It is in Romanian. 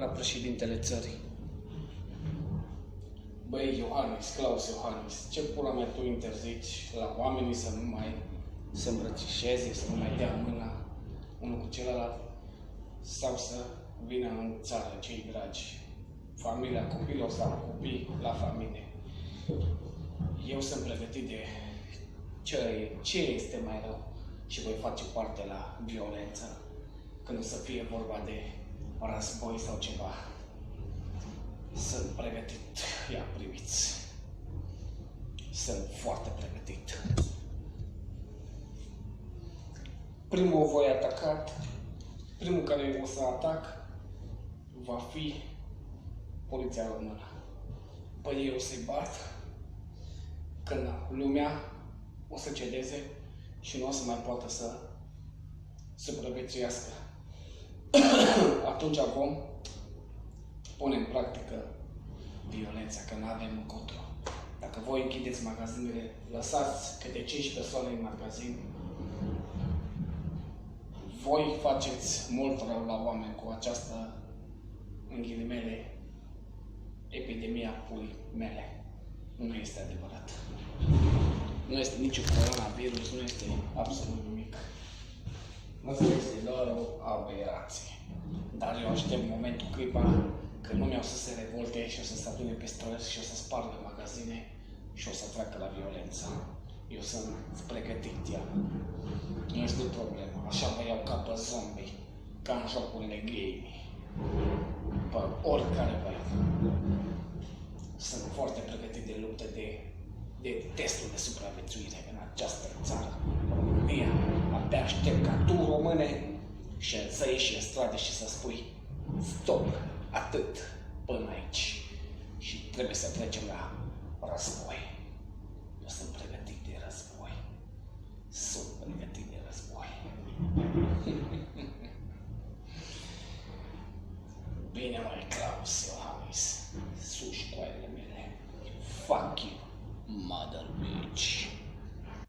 la președintele țării. Băi, Iohannis, Claus Iohannis, ce pula mea tu interzici la oamenii să nu mai se îmbrățișeze, să nu mai dea mâna unul cu celălalt, sau să vină în țară cei dragi, familia copilor sau copii la familie. Eu sunt pregătit de ce este mai rău și voi face parte la violență când o să fie vorba de război sau ceva. Sunt pregătit, ia priviți. Sunt foarte pregătit. Primul voi atacat, primul care o să atac va fi poliția română. Păi eu o să-i bat când lumea o să cedeze și nu o să mai poată să supraviețuiască. Atunci vom pune în practică violența, că nu avem încotro. Dacă voi închideți magazinele, lăsați câte 5 persoane în magazin, voi faceți mult rău la oameni cu această, în ghilimele, epidemia pui mele. Nu este adevărat. Nu este niciun coronavirus, nu este absolut nimic. Asta este doar o aberație. Dar eu aștept momentul, clipa, când lumea o să se revolte și o să se adune pe străzi și o să spargă magazine și o să treacă la violență. Eu sunt pregătit, ea. Nu este problemă. Așa vă iau ca pe zombie, ca în jocurile game. Pe oricare vă iau. Sunt foarte pregătit de luptă, de testul de supraviețuire în această țară, România. Abia aștept ca tu, române, și să ieși în stradă și să spui stop, atât, până aici. Și trebuie să trecem la război. Eu sunt pregătit de război. Sunt pregătit de război. Bine, mai Claus Iohannis, suși coaiele mele. Fuck you.